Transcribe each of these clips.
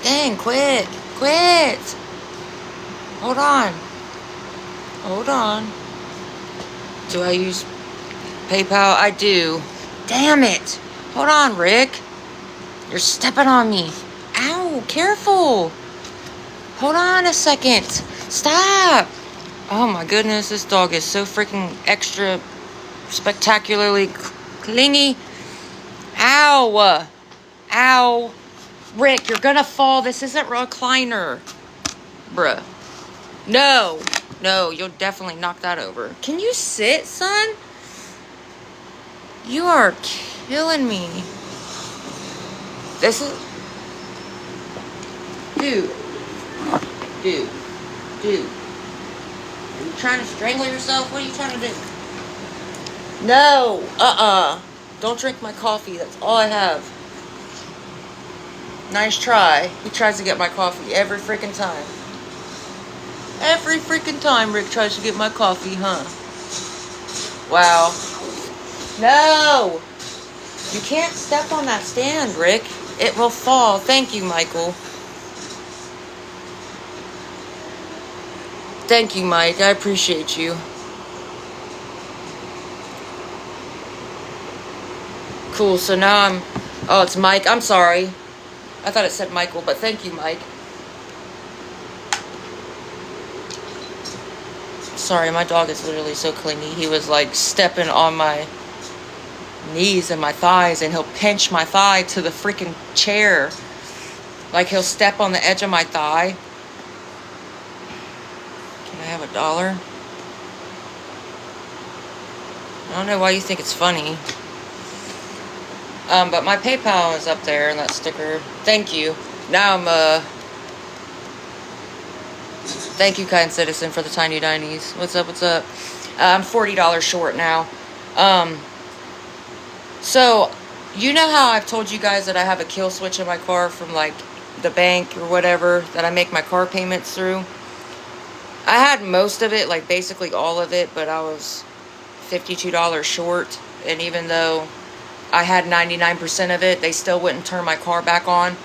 Dang, quit. Quit. Hold on. Hold on. Do I use PayPal? I do. Damn it. Hold on, Rick. You're stepping on me. Ow, careful. Hold on a second. Stop. Oh my goodness, this dog is so freaking extra spectacularly clingy. Ow. Ow. Rick, you're gonna fall. This isn't a recliner. Bruh. No. No, you'll definitely knock that over. Can you sit, son? You are killing me. This is... Dude. Dude. Dude. Are you trying to strangle yourself? What are you trying to do? No. Don't drink my coffee. That's all I have. Nice try. He tries to get my coffee every freaking time. Every freaking time Rick tries to get my coffee, huh? Wow. No! You can't step on that stand, Rick. It will fall. Thank you, Michael. Thank you, Mike. I appreciate you. Cool, so now I'm... Oh, it's Mike. I'm sorry. I thought it said Michael, but thank you, Mike. Sorry, my dog is literally so clingy. He was like stepping on my knees and my thighs, and he'll pinch my thigh to the freaking chair. Like he'll step on the edge of my thigh. Can I have $1? I don't know why you think it's funny. But my PayPal is up there and that sticker. Thank you. Now I'm thank you, kind citizen, for the tiny dinies. What's up? What's up? I'm $40 short now. So, you know how I've told you guys that I have a kill switch in my car from, like, the bank or whatever that I make my car payments through? I had most of it, like, basically all of it, but I was $52 short. And even though I had 99% of it, they still wouldn't turn my car back on.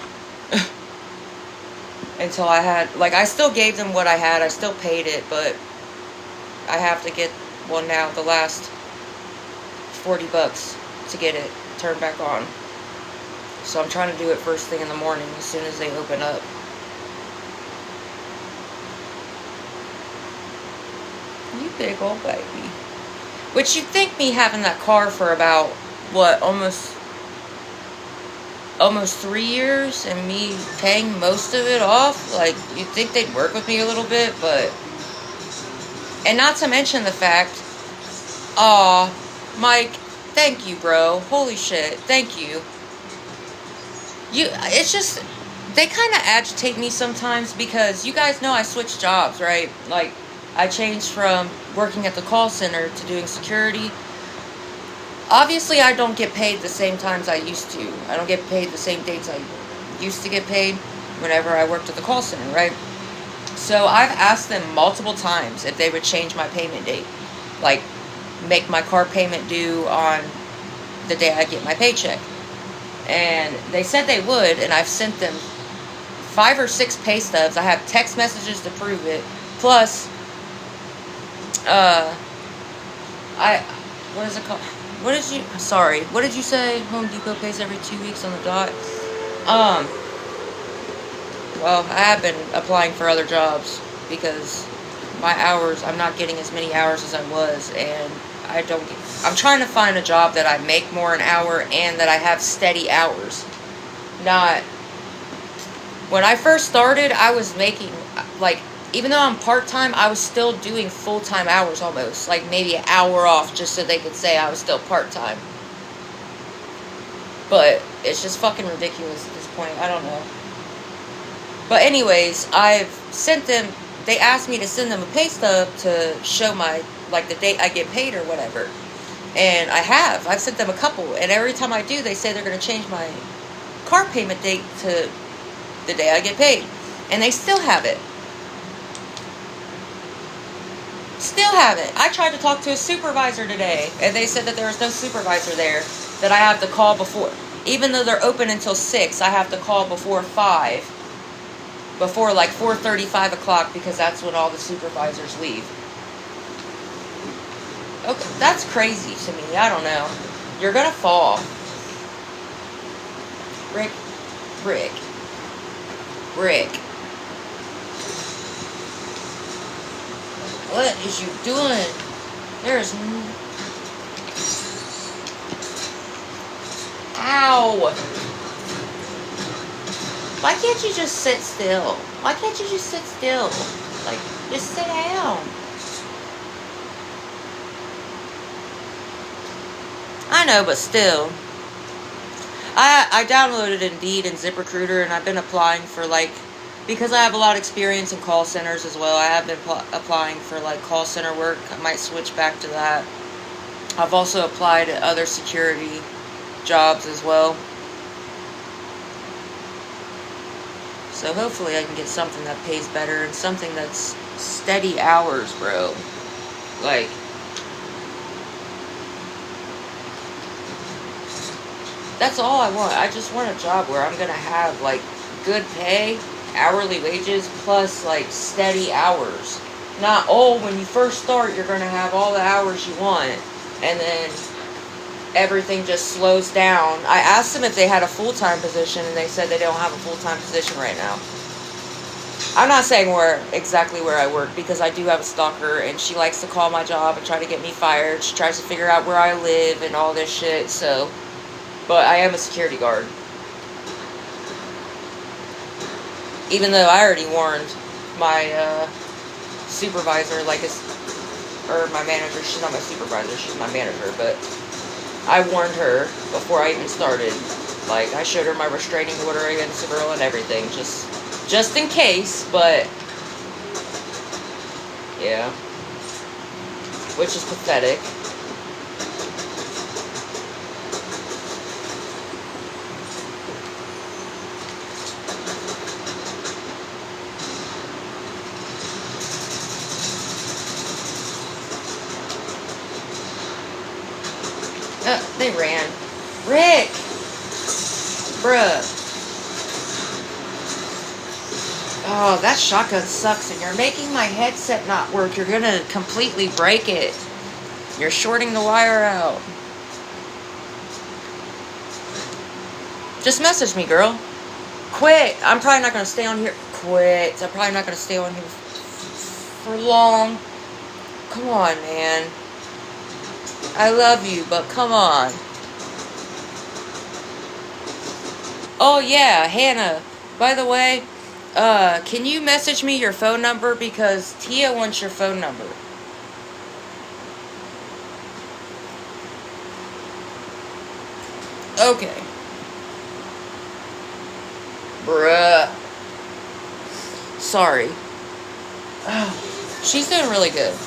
Until I had, like, I still gave them what I had. I still paid it, but I have to get one now, the last $40 to get it turned back on. So I'm trying to do it first thing in the morning as soon as they open up. You big old baby. Which you'd think me having that car for about, what, almost 3 years and me paying most of it off, like, you'd think they'd work with me a little bit, but... And not to mention the fact... Aw, Mike, thank you, bro. Holy shit, thank you. It's just... They kind of agitate me sometimes because you guys know I switched jobs, right? Like, I changed from working at the call center to doing security. Obviously, I don't get paid the same times I used to. I don't get paid the same dates I used to get paid whenever I worked at the call center, right? So I've asked them multiple times if they would change my payment date. Like, make my car payment due on the day I get my paycheck. And they said they would, and I've sent them 5 or 6 pay stubs. I have text messages to prove it. Plus, what is it called? What did you say? Home Depot pays every 2 weeks on the dot. Well, I have been applying for other jobs because my hours, I'm not getting as many hours as I was, and I'm trying to find a job that I make more an hour and that I have steady hours. Not, when I first started, I was making, like, even though I'm part-time, I was still doing full-time hours almost. Like, maybe an hour off just so they could say I was still part-time. But it's just fucking ridiculous at this point. I don't know. But anyways, I've sent them... They asked me to send them a pay stub to show my... Like, the date I get paid or whatever. And I have. I've sent them a couple. And every time I do, they say they're going to change my car payment date to the day I get paid. And they still have it. Still haven't. I tried to talk to a supervisor today, and they said that there was no supervisor there, that I have to call before. Even though they're open until 6, I have to call before 5 before like 4:30, 5 o'clock, because that's when all the supervisors leave. Okay, that's crazy to me. I don't know. You're gonna fall. Rick. Rick. Rick. What is you doing? There's... Ow! Why can't you just sit still? Why can't you just sit still? Like, just sit down. I know, but still. I downloaded Indeed and ZipRecruiter, and I've been applying for, like, because I have a lot of experience in call centers as well, I have been applying for, like, call center work. I might switch back to that. I've also applied at other security jobs as well. So hopefully I can get something that pays better and something that's steady hours, bro. Like, that's all I want. I just want a job where I'm gonna have, like, good pay, hourly wages, plus, like, steady hours. Not, oh, when you first start, you're gonna have all the hours you want, and then everything just slows down. I asked them if they had a full-time position, and they said they don't have a full-time position right now. I'm not saying exactly where I work, because I do have a stalker, and she likes to call my job and try to get me fired. She tries to figure out where I live and all this shit, so... But I am a security guard. Even though I already warned my supervisor, like, or my manager. She's not my supervisor, she's my manager, but I warned her before I even started. Like, I showed her my restraining order against the girl and everything, just in case, but yeah. Which is pathetic. They ran. Rick! Bruh. Oh, that shotgun sucks, and you're making my headset not work. You're gonna completely break it. You're shorting the wire out. Just message me, girl. Quit. I'm probably not gonna stay on here. Quit. I'm probably not gonna stay on here for long. Come on, man. I love you, but come on. Oh, yeah, Hannah. By the way, can you message me your phone number? Because Tia wants your phone number. Okay. Bruh. Sorry. Oh, she's doing really good.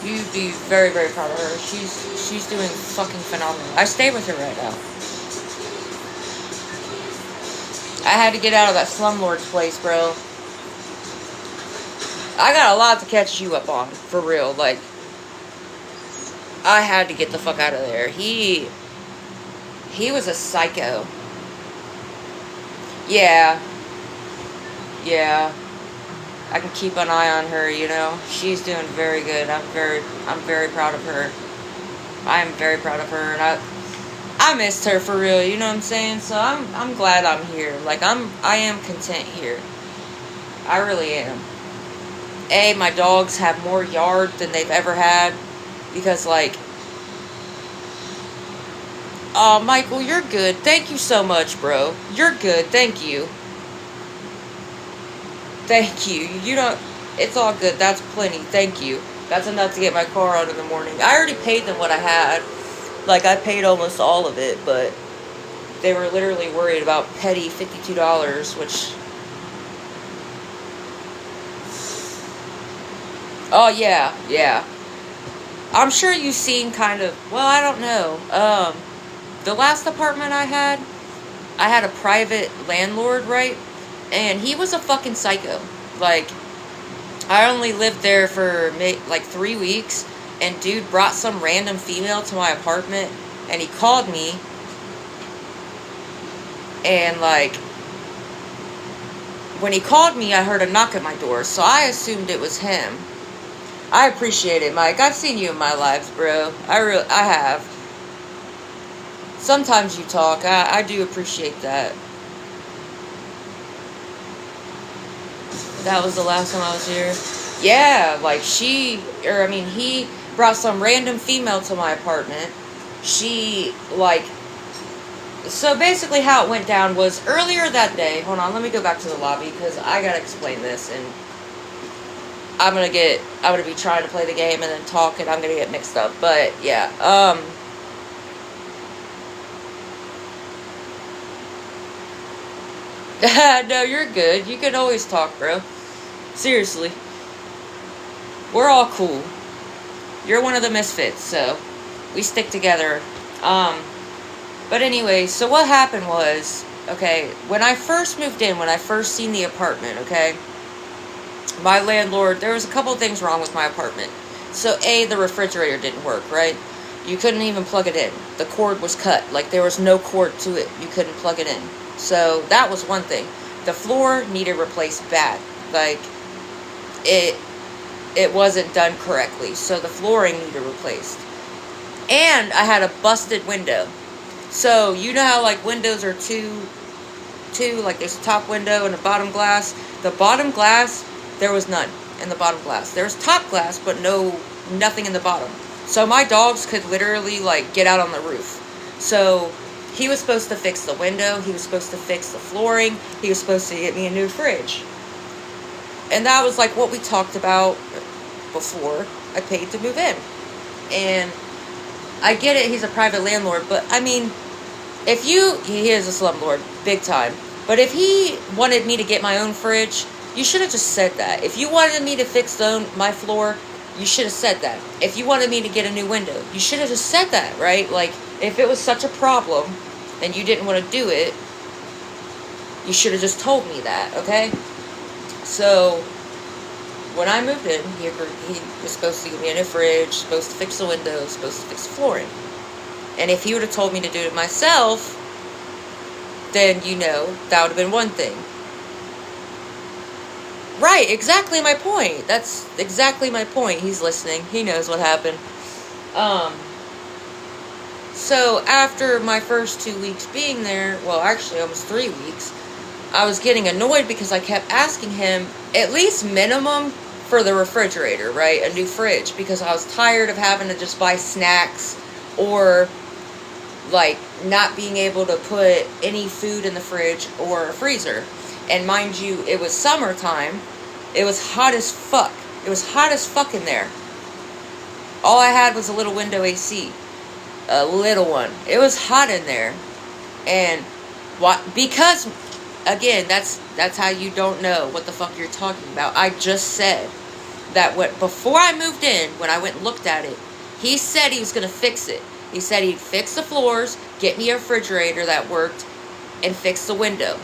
You'd be very, very proud of her. She's doing fucking phenomenal. I stay with her right now. I had to get out of that slumlord's place, bro. I got a lot to catch you up on, for real. Like, I had to get the fuck out of there. He was a psycho. Yeah. Yeah. I can keep an eye on her, you know. She's doing very good. I'm very proud of her. I am very proud of her, and I missed her for real, you know what I'm saying? So I'm glad I'm here. Like, I am content here. I really am. My dogs have more yard than they've ever had, because, like, oh, Michael, you're good. Thank you so much, bro. You're good. Thank you. Thank you. You don't... It's all good. That's plenty. Thank you. That's enough to get my car out in the morning. I already paid them what I had. Like, I paid almost all of it, but they were literally worried about petty $52, which... Oh, yeah. Yeah. I'm sure you've seen kind of... Well, I don't know. The last apartment I had a private landlord, right? And he was a fucking psycho. Like, I only lived there for, like, 3 weeks. And dude brought some random female to my apartment. And he called me. And, like, when he called me, I heard a knock at my door, so I assumed it was him. I appreciate it, Mike. I've seen you in my lives, bro. I have. Sometimes you talk. I do appreciate that. That was the last time I was here. Yeah, like he brought some random female to my apartment. She, like, so basically how it went down was earlier that day. Hold on, let me go back to the lobby because I gotta explain this, and I'm gonna be trying to play the game and then talk, and I'm gonna get mixed up. But yeah, no, you're good. You can always talk, bro. Seriously, we're all cool. You're one of the misfits, so we stick together. But anyway, so what happened was, okay, when I first moved in, when I first seen the apartment, okay, my landlord, there was a couple of things wrong with my apartment. So A, the refrigerator didn't work, right? You couldn't even plug it in. The cord was cut. Like, there was no cord to it. You couldn't plug it in. So that was one thing. The floor needed replaced bad. Like, it wasn't done correctly. So the flooring needed replaced. And I had a busted window. So, you know how, like, windows are two, like, there's a top window and a bottom glass? The bottom glass, there was none in the bottom glass. There was top glass, but nothing in the bottom. So, my dogs could literally, like, get out on the roof. So, he was supposed to fix the window. He was supposed to fix the flooring. He was supposed to get me a new fridge. And that was, like, what we talked about before I paid to move in. And I get it, he's a private landlord, but, I mean, he is a slumlord, big time. But if he wanted me to get my own fridge, you should have just said that. If you wanted me to fix my floor, you should have said that. If you wanted me to get a new window, you should have just said that, right? Like, if it was such a problem and you didn't want to do it, you should have just told me that, okay? So, when I moved in, he was supposed to give me a new fridge, supposed to fix the windows, supposed to fix the flooring. And if he would have told me to do it myself, then, that would have been one thing. Right, exactly my point. That's exactly my point. He's listening. He knows what happened. So, after my first 2 weeks being there, well, actually almost 3 weeks, I was getting annoyed because I kept asking him, at least minimum for the refrigerator, right? A new fridge, because I was tired of having to just buy snacks or, like, not being able to put any food in the fridge or a freezer. And mind you, it was summertime. It was hot as fuck. It was hot as fuck in there. All I had was a little window AC. A little one. It was hot in there. And because, again, that's how you don't know what the fuck you're talking about. I just said that before I moved in, when I went and looked at it, he said he was going to fix it. He said he'd fix the floors, get me a refrigerator that worked, and fix the window.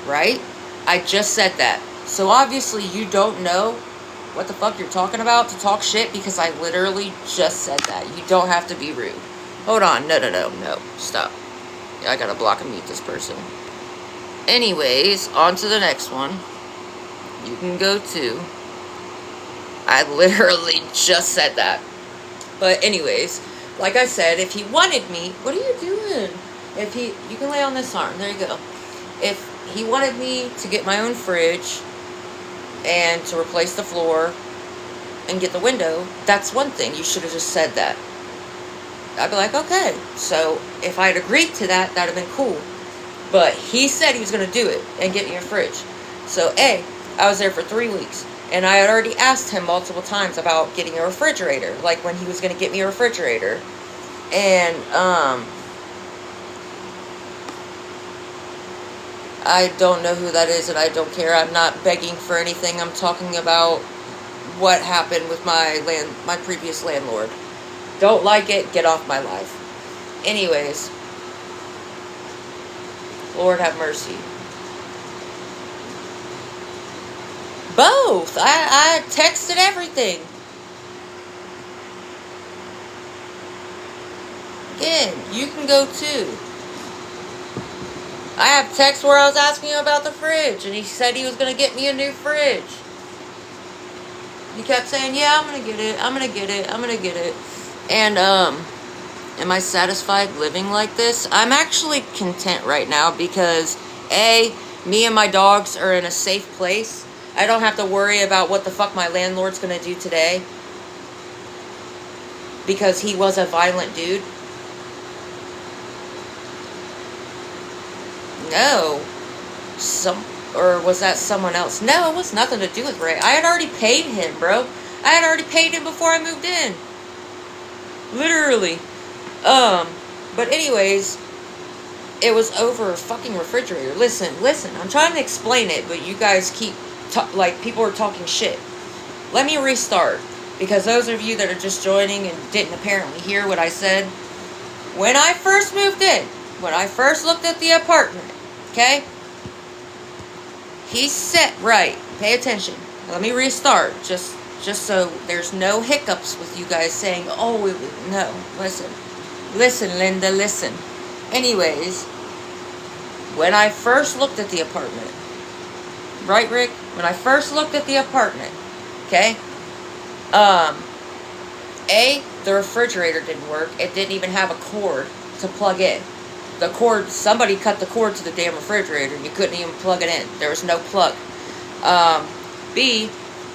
Right? I just said that. So obviously you don't know what the fuck you're talking about to talk shit, because I literally just said that. You don't have to be rude. Hold on. No. Stop. I gotta block and mute this person. Anyways, on to the next one. You can go to. I literally just said that. But anyways, like I said, if he wanted me, what are you doing? You can lay on this arm. There you go. If he wanted me to get my own fridge and to replace the floor and get the window, that's one thing. You should have just said that. I'd be like, okay. So if I'd agreed to that, that'd have been cool. But he said he was going to do it and get me a fridge. So I was there for 3 weeks. And I had already asked him multiple times about getting a refrigerator. Like when he was going to get me a refrigerator. And, I don't know who that is, and I don't care. I'm not begging for anything. I'm talking about what happened with my previous landlord. Don't like it, get off my life. Anyways, Lord have mercy. Both. I texted everything. Again, you can go too. I have text where I was asking him about the fridge, and he said he was going to get me a new fridge. He kept saying, yeah, I'm going to get it, I'm going to get it, I'm going to get it. And, am I satisfied living like this? I'm actually content right now because, A, me and my dogs are in a safe place. I don't have to worry about what the fuck my landlord's going to do today. Because he was a violent dude. No. Or was that someone else? No, it was nothing to do with Ray. I had already paid him, bro. I had already paid him before I moved in. Literally. But anyways, it was over a fucking refrigerator. Listen, I'm trying to explain it, but you guys keep, people are talking shit. Let me restart, because those of you that are just joining and didn't apparently hear what I said, when I first moved in, when I first looked at the apartment, okay, he said, right, pay attention. Let me restart, just so there's no hiccups with you guys saying, oh, no, listen, Linda, listen. Anyways, when I first looked at the apartment, right, Rick? When I first looked at the apartment, okay, the refrigerator didn't work. It didn't even have a cord to plug in. The cord, somebody cut the cord to the damn refrigerator. You couldn't even plug it in. There was no plug. B,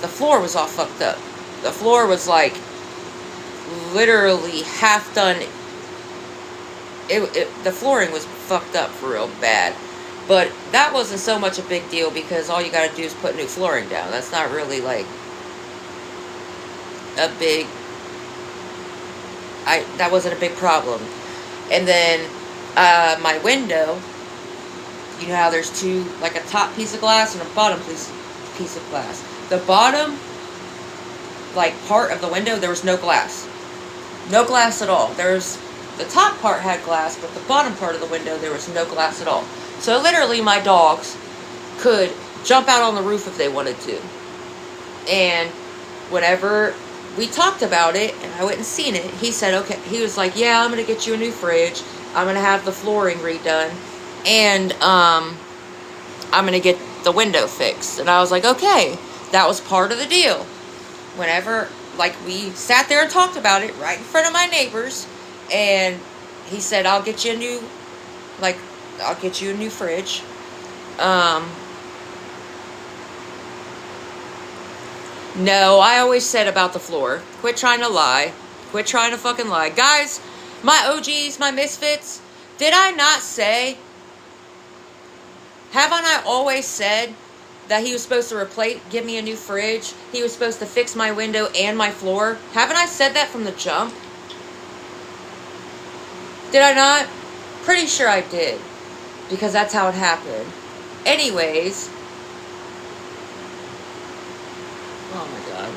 the floor was all fucked up. The floor was like literally half done. The flooring was fucked up for real bad. But that wasn't so much a big deal because all you gotta do is put new flooring down. That's not really like a big... that wasn't a big problem. And then my window, you know how there's two, like a top piece of glass and a bottom piece of glass. The bottom, like, part of the window, there was no glass. No glass at all. The top part had glass, but the bottom part of the window, there was no glass at all. So literally my dogs could jump out on the roof if they wanted to. And whenever we talked about it, and I went and seen it, he said, okay, he was like, yeah, I'm going to get you a new fridge. I'm going to have the flooring redone. And I'm going to get the window fixed. And I was like, okay, that was part of the deal. Whenever, like, we sat there and talked about it right in front of my neighbors. And he said, I'll get you a new fridge. No, I always said about the floor. Quit trying to lie. Quit trying to fucking lie. Guys, my OGs, my misfits, did I not say, haven't I always said that he was supposed to give me a new fridge? He was supposed to fix my window and my floor? Haven't I said that from the jump? Did I not? Pretty sure I did. Because that's how it happened. Anyways. Oh my god.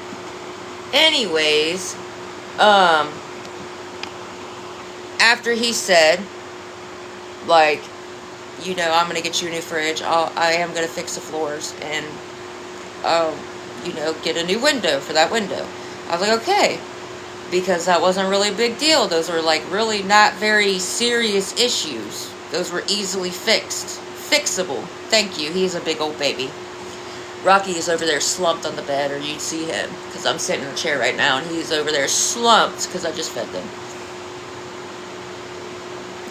Anyways. After he said, like, you know, I'm going to get you a new fridge. I am going to fix the floors. And, you know, get a new window for that window. I was like, okay. Because that wasn't really a big deal. Those were, like, really not very serious issues. Those were easily fixed. Fixable. Thank you. He's a big old baby. Rocky is over there slumped on the bed, or you'd see him. Because I'm sitting in a chair right now, and he's over there slumped because I just fed them.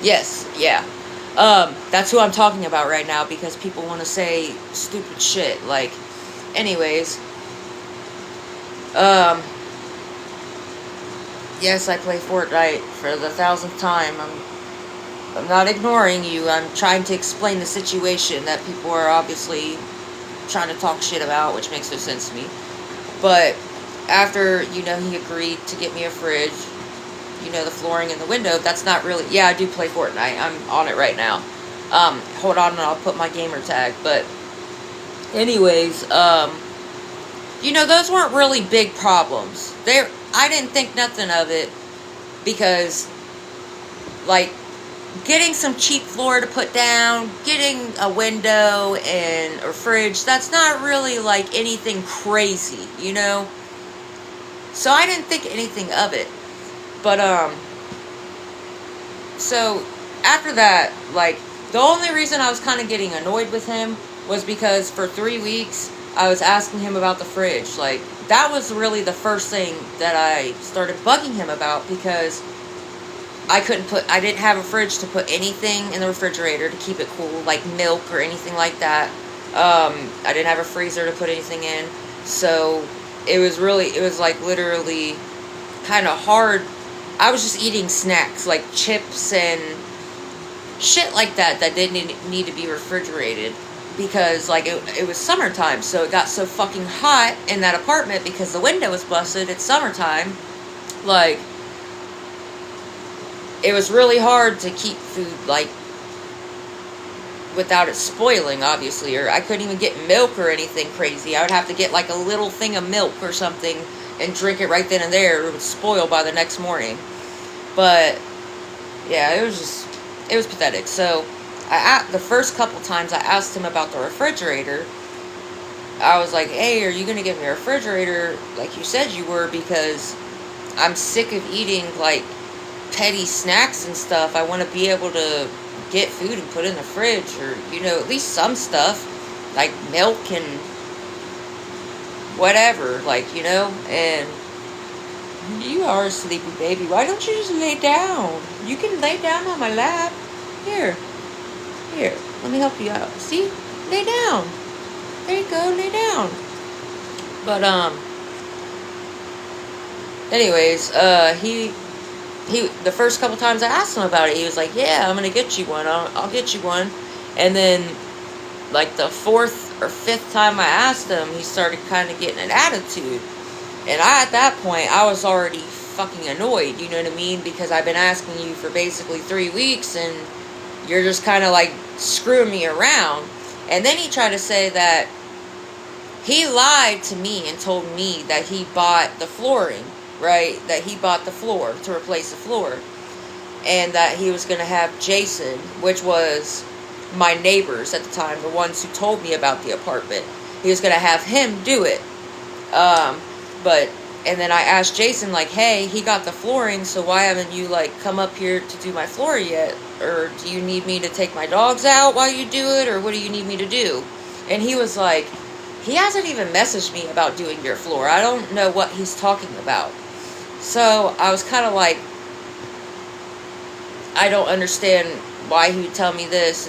Yes, yeah. That's who I'm talking about right now, because people want to say stupid shit. Like, anyways. Yes, I play Fortnite for the 1000th time. I'm not ignoring you. I'm trying to explain the situation that people are obviously trying to talk shit about, which makes no sense to me. But after, you know, he agreed to get me a fridge, you know, the flooring in the window, that's not really... Yeah, I do play Fortnite. I'm on it right now. Hold on and I'll put my gamer tag. But anyways, you know, those weren't really big problems. I didn't think nothing of it because, like, getting some cheap floor to put down, getting a window and a fridge, that's not really, like, anything crazy, you know? So I didn't think anything of it. But, so, after that, like, The only reason I was kind of getting annoyed with him was because for 3 weeks, I was asking him about the fridge. Like, that was really the first thing that I started bugging him about, because I didn't have a fridge to put anything in the refrigerator to keep it cool, like milk or anything like that. I didn't have a freezer to put anything in. So, it was like literally kind of hard. I was just eating snacks, like chips and shit like that didn't need to be refrigerated. Because, like, it was summertime, so it got so fucking hot in that apartment because the window was busted. It's summertime. Like, it was really hard to keep food, like, without it spoiling, obviously. Or I couldn't even get milk or anything crazy. I would have to get, like, a little thing of milk or something and drink it right then and there. It would spoil by the next morning. But, yeah, it was pathetic. So, the first couple times I asked him about the refrigerator, I was like, hey, are you going to get me a refrigerator like you said you were? Because I'm sick of eating, like, petty snacks and stuff. I want to be able to get food and put in the fridge, or, you know, at least some stuff, like milk and whatever, like, you know. And you are a sleepy baby. Why don't you just lay down? You can lay down on my lap. Here, let me help you out. See? Lay down. There you go, lay down. But, anyways, the first couple times I asked him about it, he was like, yeah, I'm gonna get you one. I'll get you one. And then, like, the fourth or fifth time I asked him, he started kind of getting an attitude. And at that point, I was already fucking annoyed, you know what I mean? Because I've been asking you for basically 3 weeks, and you're just kind of, like, screwing me around. And then he tried to say that he lied to me and told me that he bought the flooring, right? That he bought the floor to replace the floor. And that he was going to have Jason, which was my neighbors at the time, the ones who told me about the apartment. He was going to have him do it. And then I asked Jason, like, hey, he got the flooring, so why haven't you, like, come up here to do my floor yet? Or do you need me to take my dogs out while you do it? Or what do you need me to do? And he was like, he hasn't even messaged me about doing your floor. I don't know what he's talking about. So I was kind of like, I don't understand why he would tell me this.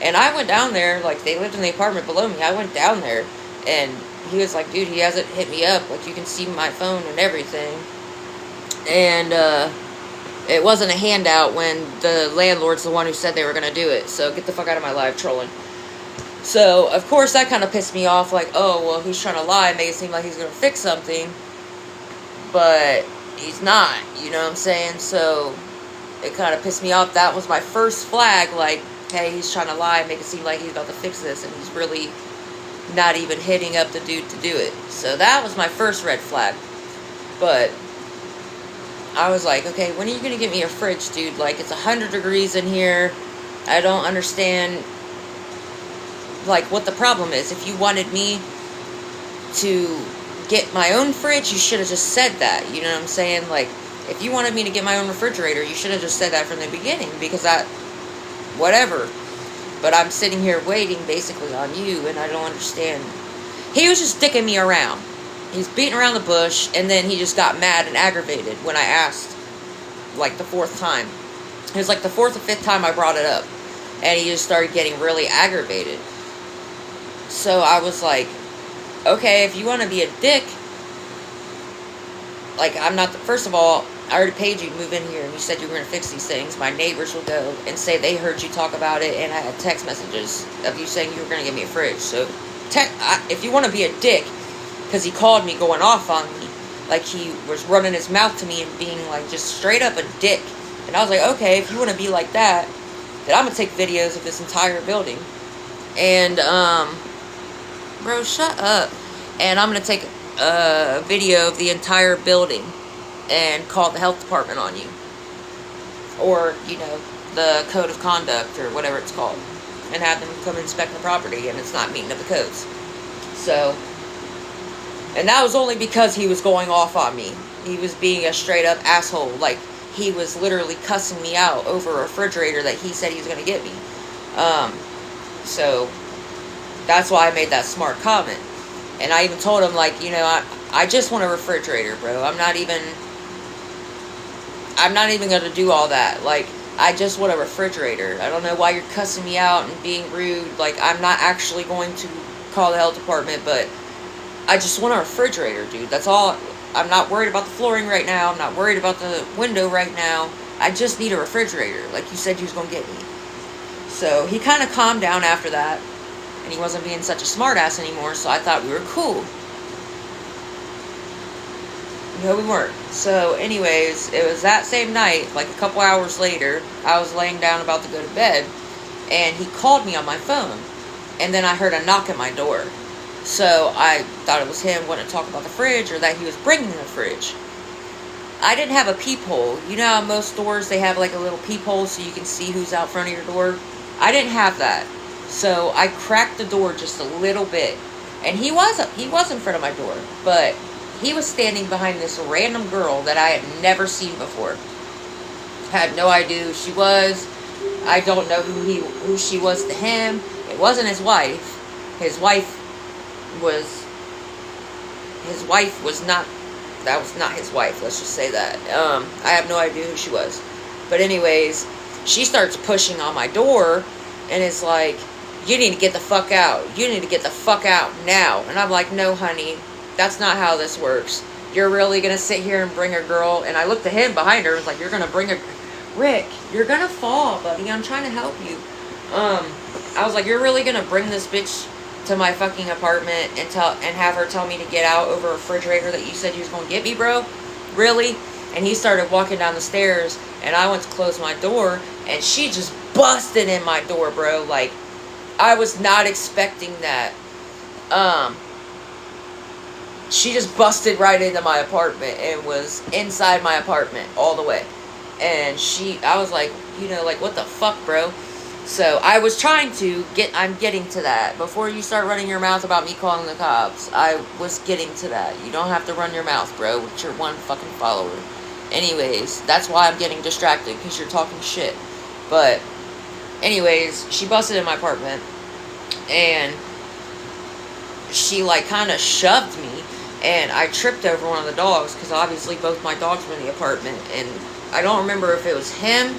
And I went down there, like, they lived in the apartment below me. I went down there, and he was like, dude, he hasn't hit me up. Like, you can see my phone and everything. And, it wasn't a handout when the landlord's the one who said they were going to do it. So, get the fuck out of my live trolling. So, of course, that kind of pissed me off. Like, oh, well, he's trying to lie and make it seem like he's going to fix something. But he's not, you know what I'm saying? So, it kind of pissed me off. That was my first flag. Like, hey, he's trying to lie and make it seem like he's about to fix this. And he's really not even hitting up the dude to do it. So that was my first red flag. But I was like, okay, when are you going to get me a fridge, dude? Like, it's 100 degrees in here. I don't understand, like, what the problem is. If you wanted me to get my own fridge, you should have just said that. You know what I'm saying? Like, if you wanted me to get my own refrigerator, you should have just said that from the beginning. Because whatever. But I'm sitting here waiting, basically, on you, and I don't understand. He was just dicking me around. He's beating around the bush, and then he just got mad and aggravated when I asked, like, the fourth time. It was like the fourth or fifth time I brought it up, and he just started getting really aggravated. So I was like, okay, if you want to be a dick, like, I'm not, first of all, I already paid you to move in here, and you said you were going to fix these things. My neighbors will go and say they heard you talk about it, and I had text messages of you saying you were going to give me a fridge. So, if you want to be a dick, because he called me going off on me, like he was running his mouth to me and being, like, just straight up a dick. And I was like, okay, if you want to be like that, then I'm going to take videos of this entire building. And, bro, shut up. And I'm going to take a video of the entire building and call the health department on you. Or, you know, the code of conduct or whatever it's called. And have them come inspect the property and it's not meeting up the codes. So, and that was only because he was going off on me. He was being a straight up asshole. Like, he was literally cussing me out over a refrigerator that he said he was going to get me. So that's why I made that smart comment. And I even told him, like, you know, I just want a refrigerator, bro. I'm not even going to do all that. Like, I just want a refrigerator. I don't know why you're cussing me out and being rude. Like, I'm not actually going to call the health department, but I just want a refrigerator, dude. That's all. I'm not worried about the flooring right now. I'm not worried about the window right now. I just need a refrigerator, like you said you was going to get me. So he kind of calmed down after that, and he wasn't being such a smartass anymore, so I thought we were cool. No, we weren't. So anyways, it was that same night, like a couple hours later, I was laying down about to go to bed, and he called me on my phone, and then I heard a knock at my door. So I thought it was him wanting to talk about the fridge, or that he was bringing the fridge. I didn't have a peephole. You know how most doors, they have like a little peephole so you can see who's out front of your door? I didn't have that. So I cracked the door just a little bit. And he was in front of my door. But he was standing behind this random girl that I had never seen before. Had no idea who she was. I don't know who she was to him. It wasn't his wife. His wife was not... That was not his wife, let's just say that. I have no idea who she was. But anyways, she starts pushing on my door, and it's like, you need to get the fuck out. You need to get the fuck out now. And I'm like, no, honey, that's not how this works. You're really going to sit here and bring a girl? And I looked at him behind her, and was like, you're going to bring a... Rick, you're going to fall, buddy. I'm trying to help you. I was like, you're really going to bring this bitch to my fucking apartment and have her tell me to get out over a refrigerator that you said you was going to get me, bro? Really? And he started walking down the stairs, and I went to close my door, and she just busted in my door, bro. Like, I was not expecting that. She just busted right into my apartment and was inside my apartment all the way. And I was like, you know, like, what the fuck, bro? So, I was trying to I'm getting to that. Before you start running your mouth about me calling the cops, I was getting to that. You don't have to run your mouth, bro, with your one fucking follower. Anyways, that's why I'm getting distracted, because you're talking shit. But, anyways, she busted in my apartment, and she, like, kind of shoved me, and I tripped over one of the dogs, because obviously both my dogs were in the apartment, and I don't remember if it was him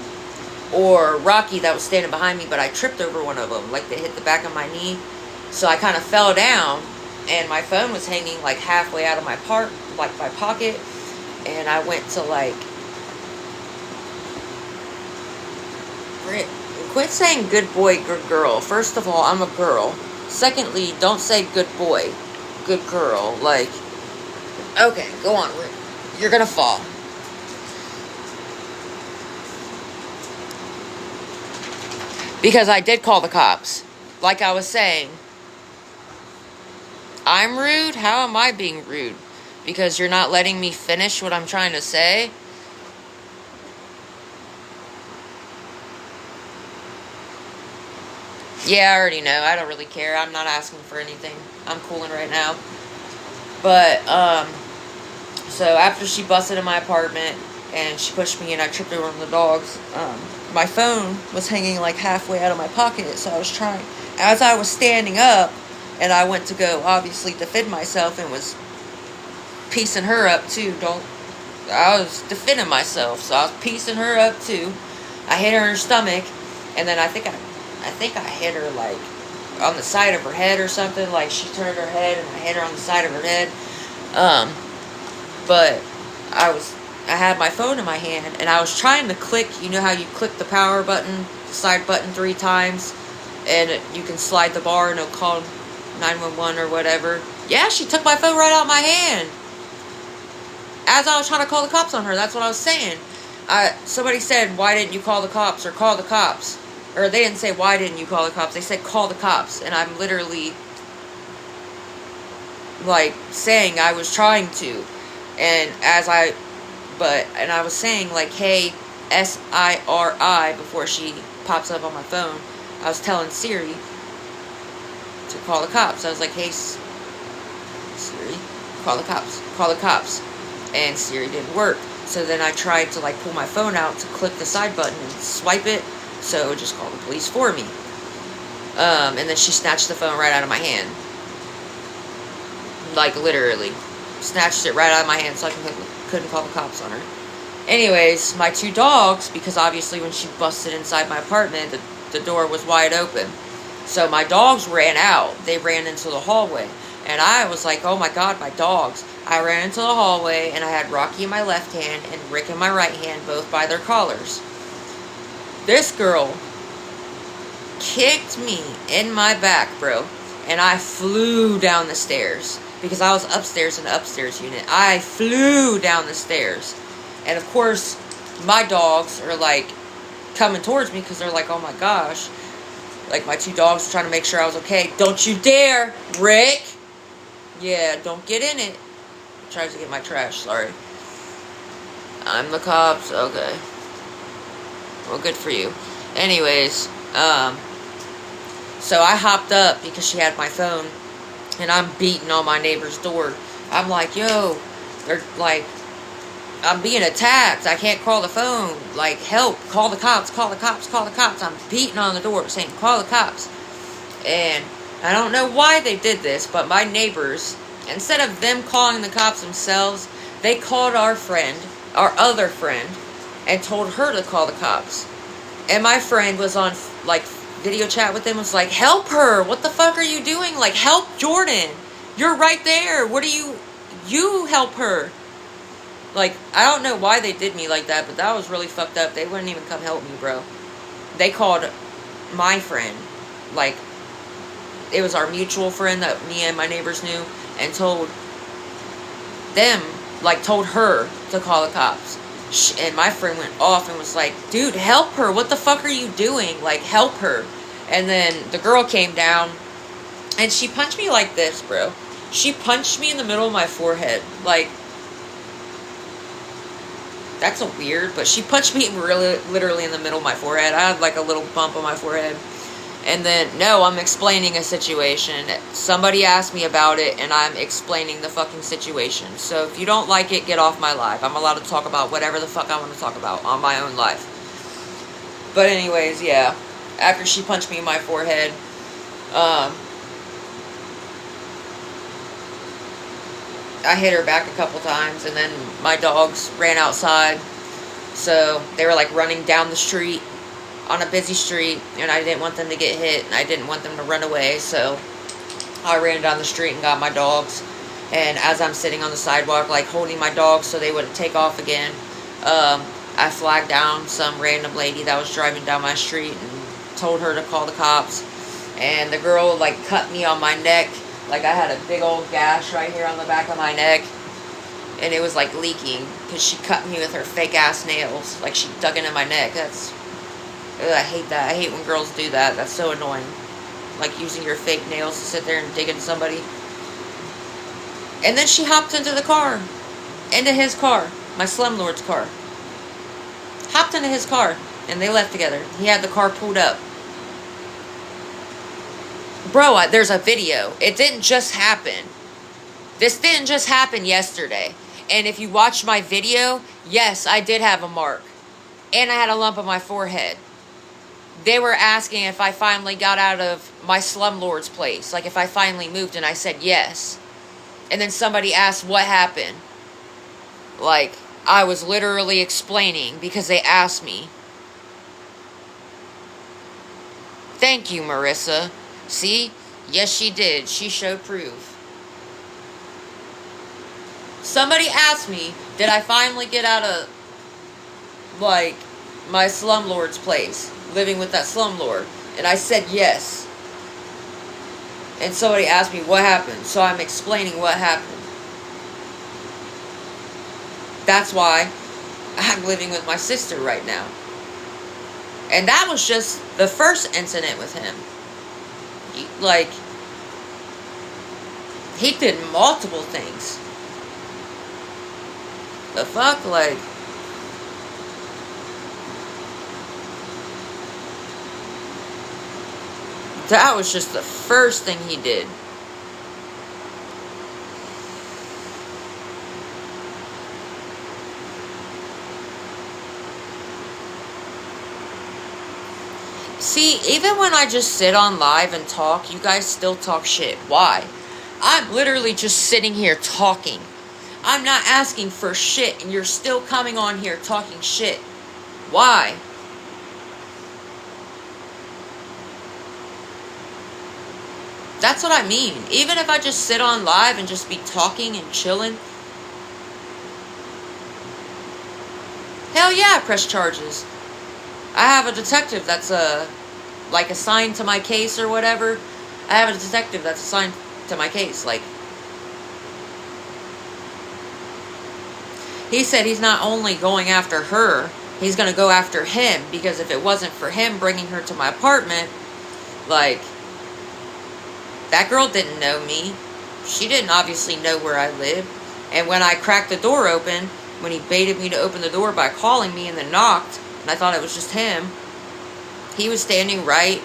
or Rocky that was standing behind me, but I tripped over one of them, like they hit the back of my knee. So I kind of fell down, and my phone was hanging like halfway out of my my pocket, and I went to like, quit saying good boy, good girl. First of all, I'm a girl. Secondly, don't say good boy, good girl. Like, okay, go on, you're gonna fall. Because I did call the cops. Like I was saying, I'm rude? How am I being rude? Because you're not letting me finish what I'm trying to say? Yeah, I already know. I don't really care. I'm not asking for anything. I'm cooling right now. But, so after she busted in my apartment and she pushed me and I tripped over one of the dogs, my phone was hanging like halfway out of my pocket, so I was trying, as I was standing up, and I went to go, obviously, defend myself, and was piecing her up, too. I was defending myself, so I was piecing her up, too. I hit her in her stomach, and then I think I hit her, like, on the side of her head or something, like, she turned her head, and I hit her on the side of her head, but I had my phone in my hand, and I was trying to click, you know how you click the power button, side button 3 times, and you can slide the bar and it'll call 911 or whatever. Yeah, she took my phone right out of my hand. As I was trying to call the cops on her, that's what I was saying. Somebody said, why didn't you call the cops, or call the cops? Or they didn't say, why didn't you call the cops? They said, call the cops. And I'm literally, like, saying I was trying to. And I was saying, like, hey, SIRI, before she pops up on my phone. I was telling Siri to call the cops. I was like, hey, Siri, call the cops. Call the cops. And Siri didn't work. So then I tried to, like, pull my phone out to click the side button and swipe it. So it just called the police for me. And then she snatched the phone right out of my hand. Like, literally. Snatched it right out of my hand so I couldn't call the cops on her. Anyways, my 2 dogs, because obviously when she busted inside my apartment, the door was wide open. So my dogs ran out. They ran into the hallway. And I was like, oh my god, my dogs. I ran into the hallway, and I had Rocky in my left hand and Rick in my right hand, both by their collars. This girl kicked me in my back, bro. And I flew down the stairs. Because I was upstairs in the upstairs unit. I flew down the stairs. And of course, my dogs are like coming towards me because they're like, oh my gosh. Like, my 2 dogs trying to make sure I was okay. Don't you dare, Rick. Yeah, don't get in it. Tries to get my trash, sorry. I'm the cops, okay. Well, good for you. Anyways, so I hopped up because she had my phone. And I'm beating on my neighbor's door. I'm like, yo, they're like, I'm being attacked. I can't call the phone. Like, help. Call the cops. Call the cops. Call the cops. I'm beating on the door saying, call the cops. And I don't know why they did this, but my neighbors, instead of them calling the cops themselves, they called our other friend, and told her to call the cops. And my friend was on, like, video chat with them, was like, help her. What the fuck are you doing? Like, help Jordan. You're right there. What are you help her. Like, I don't know why they did me like that, but that was really fucked up. They wouldn't even come help me, bro. They called my friend, like, it was our mutual friend that me and my neighbors knew, and told them, like, told her to call the cops. And my friend went off and was like, dude, help her. What the fuck are you doing? Like, help her. And then the girl came down, and she punched me like this, bro. She punched me in the middle of my forehead. Like, that's a weird, but she punched me really, literally in the middle of my forehead. I had like a little bump on my forehead. And then, no, I'm explaining a situation. Somebody asked me about it, and I'm explaining the fucking situation. So if you don't like it, get off my live. I'm allowed to talk about whatever the fuck I want to talk about on my own live. But anyways, yeah. After she punched me in my forehead, I hit her back a couple times, and then my dogs ran outside. So they were like running down the street on a busy street, and I didn't want them to get hit, and I didn't want them to run away, so I ran down the street and got my dogs. And as I'm sitting on the sidewalk, like, holding my dogs so they wouldn't take off again, I flagged down some random lady that was driving down my street and told her to call the cops. And the girl, like, cut me on my neck. Like, I had a big old gash right here on the back of my neck, and it was, like, leaking, because she cut me with her fake-ass nails. Like, she dug into my neck. I hate that. I hate when girls do that. That's so annoying. Like, using your fake nails to sit there and dig into somebody. And then she hopped into the car. Into his car. My slumlord's car. Hopped into his car. And they left together. He had the car pulled up. Bro, there's a video. It didn't just happen. This didn't just happen yesterday. And if you watch my video, yes, I did have a mark. And I had a lump on my forehead. They were asking if I finally got out of my slumlord's place. Like, if I finally moved, and I said yes. And then somebody asked what happened. Like, I was literally explaining because they asked me. Thank you, Marissa. See? Yes, she did. She showed proof. Somebody asked me, did I finally get out of, like, my slumlord's place, living with that slumlord? And I said yes. And somebody asked me what happened, so I'm explaining what happened. That's why I'm living with my sister right now. And that was just the first incident with him. Like, he did multiple things. The fuck, like, that was just the first thing he did. See, even when I just sit on live and talk, you guys still talk shit. Why? I'm literally just sitting here talking. I'm not asking for shit, and you're still coming on here talking shit. Why? That's what I mean. Even if I just sit on live and just be talking and chilling. Hell yeah, I press charges. I have a detective that's like assigned to my case or whatever. I have a detective that's assigned to my case. Like, he said he's not only going after her, he's going to go after him, because if it wasn't for him bringing her to my apartment, like, that girl didn't know me. She didn't obviously know where I lived. And when I cracked the door open, when he baited me to open the door by calling me and then knocked, and I thought it was just him, he was standing right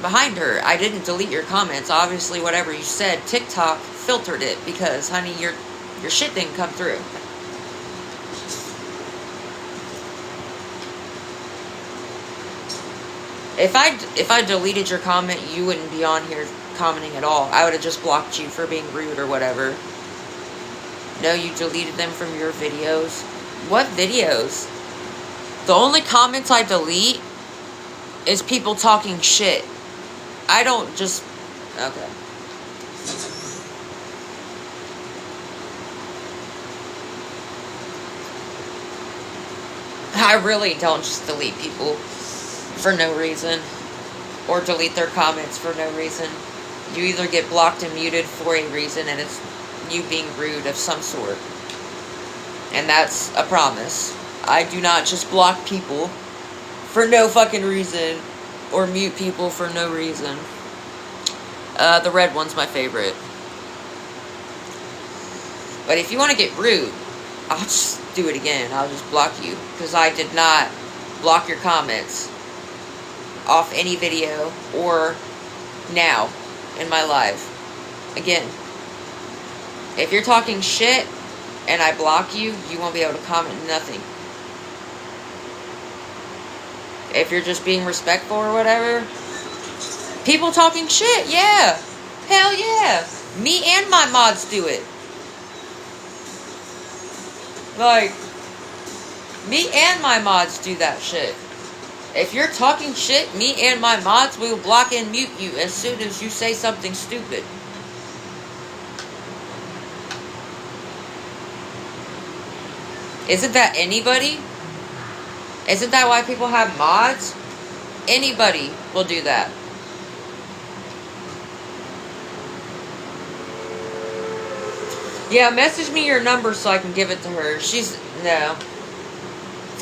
behind her. I didn't delete your comments. Obviously, whatever you said, TikTok filtered it, because, honey, your shit didn't come through. If I deleted your comment, you wouldn't be on here commenting at all. I would have just blocked you for being rude or whatever. No, you deleted them from your videos. What videos? The only comments I delete is people talking shit. I don't just... Okay. I really don't just delete people for no reason, or delete their comments for no reason. You either get blocked and muted for a reason, and it's you being rude of some sort. And that's a promise. I do not just block people for no fucking reason, or mute people for no reason. The red one's my favorite. But if you want to get rude, I'll just do it again. I'll just block you, because I did not block your comments off any video or now in my life. Again, if you're talking shit and I block you, you won't be able to comment nothing. If you're just being respectful or whatever, people talking shit, yeah, hell yeah, me and my mods do it. Like, me and my mods do that shit. If you're talking shit, me and my mods will block and mute you as soon as you say something stupid. Isn't that anybody? Isn't that why people have mods? Anybody will do that. Yeah, message me your number so I can give it to her. No.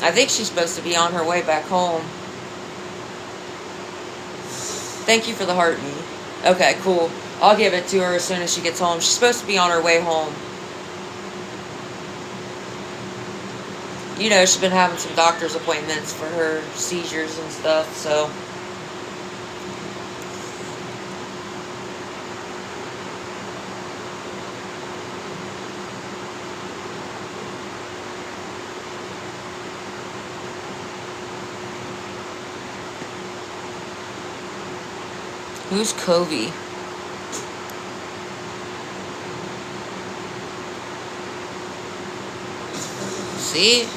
I think she's supposed to be on her way back home. Thank you for the heart me. Okay, cool. I'll give it to her as soon as she gets home. She's supposed to be on her way home. You know, she's been having some doctor's appointments for her seizures and stuff, so... Who's Covey? See?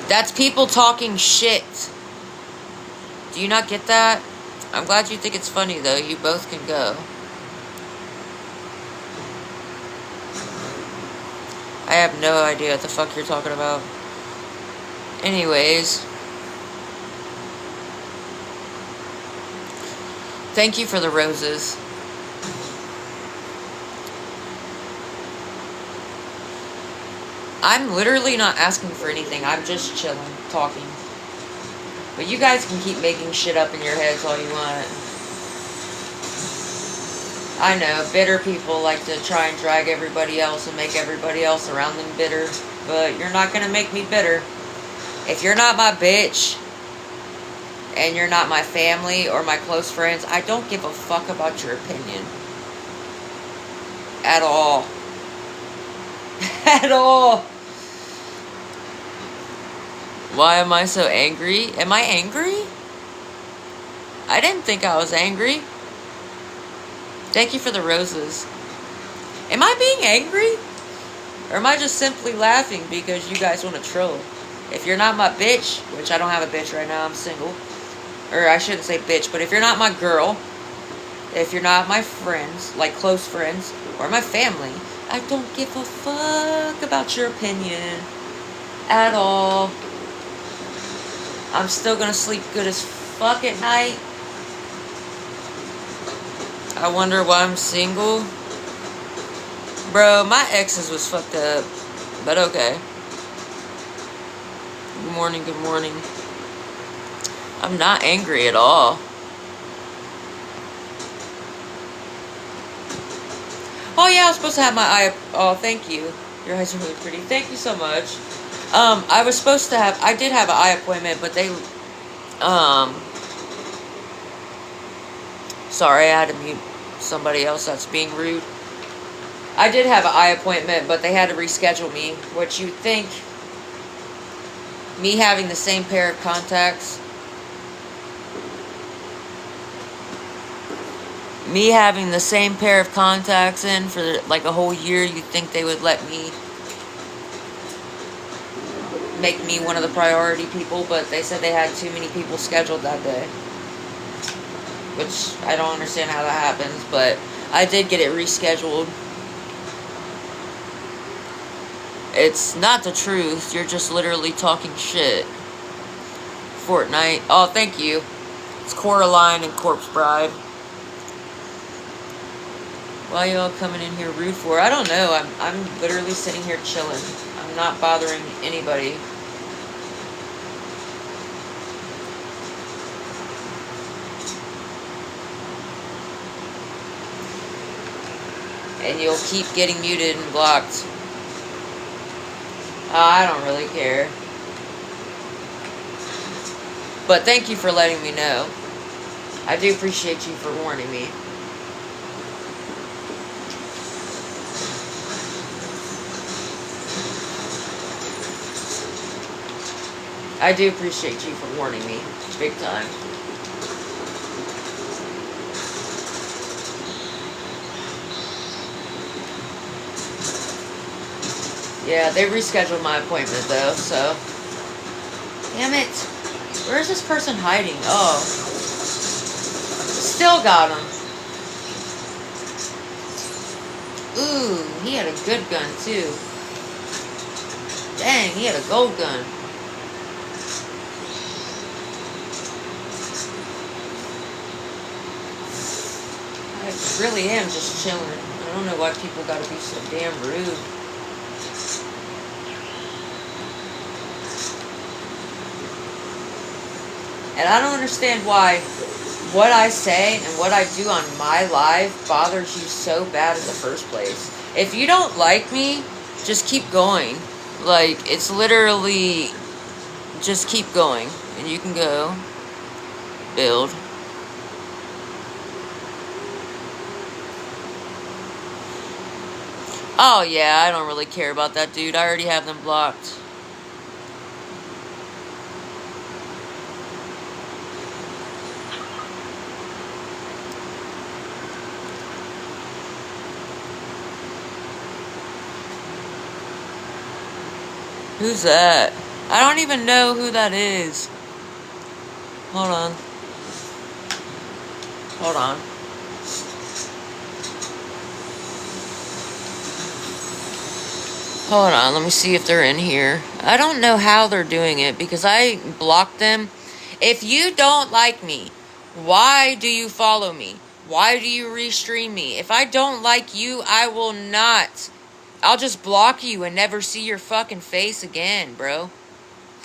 That's people talking shit. Do you not get that? I'm glad you think it's funny, though. You both can go. I have no idea what the fuck you're talking about. Anyways. Thank you for the roses. I'm literally not asking for anything. I'm just chilling, talking. But you guys can keep making shit up in your heads all you want. I know, bitter people like to try and drag everybody else and make everybody else around them bitter. But you're not going to make me bitter. If you're not my bitch, and you're not my family or my close friends, I don't give a fuck about your opinion. At all. At all. Why am I so angry? Am I angry? I didn't think I was angry. Thank you for the roses. Am I being angry? Or am I just simply laughing because you guys want to troll? If you're not my bitch, which I don't have a bitch right now, I'm single. Or I shouldn't say bitch, but if you're not my girl, if you're not my friends, like close friends, or my family, I don't give a fuck about your opinion at all. I'm still gonna sleep good as fuck at night. I wonder why I'm single. Bro, my exes was fucked up. But okay. Good morning, good morning. I'm not angry at all. Oh yeah, I was supposed to have my eye... Oh, thank you. Your eyes are really pretty. Thank you so much. I was supposed to have... I did have an eye appointment, but they... Sorry, I had to mute somebody else that's being rude. I did have an eye appointment, but they had to reschedule me, which you'd think me having the same pair of contacts, in for like a whole year, you'd think they would let me, make me one of the priority people, but they said they had too many people scheduled that day, which I don't understand how that happens, but I did get it rescheduled. It's not the truth. You're just literally talking shit. Fortnite. Oh, thank you. It's Coraline and Corpse Bride. Why y'all coming in here rude for? I don't know. I'm literally sitting here chilling. I'm not bothering anybody. And you'll keep getting muted and blocked. I don't really care. But thank you for letting me know. I do appreciate you for warning me. I do appreciate you for warning me. Big time. Yeah, they rescheduled my appointment though, so. Damn it. Where is this person hiding? Oh. Still got him. Ooh, he had a good gun too. Dang, he had a gold gun. I really am just chilling. I don't know why people gotta be so damn rude. And I don't understand why what I say and what I do on my live bothers you so bad in the first place. If you don't like me, just keep going. Like, it's literally just keep going. And you can go build. Oh yeah, I don't really care about that dude. I already have them blocked. Who's that? I don't even know who that is. Hold on. Hold on. Hold on, let me see if they're in here. I don't know how they're doing it because I blocked them. If you don't like me, why do you follow me? Why do you restream me? If I don't like you, I will not. I'll just block you and never see your fucking face again, bro.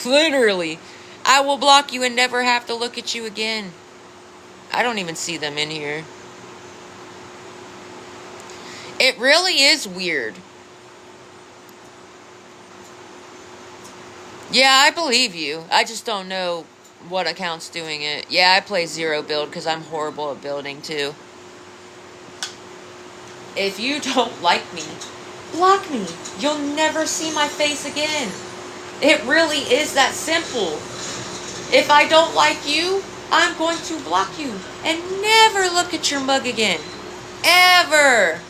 Literally. I will block you and never have to look at you again. I don't even see them in here. It really is weird. Yeah, I believe you. I just don't know what account's doing it. Yeah, I play zero build because I'm horrible at building too. If you don't like me, block me. You'll never see my face again. It really is that simple. If I don't like you, I'm going to block you and never look at your mug again. Ever.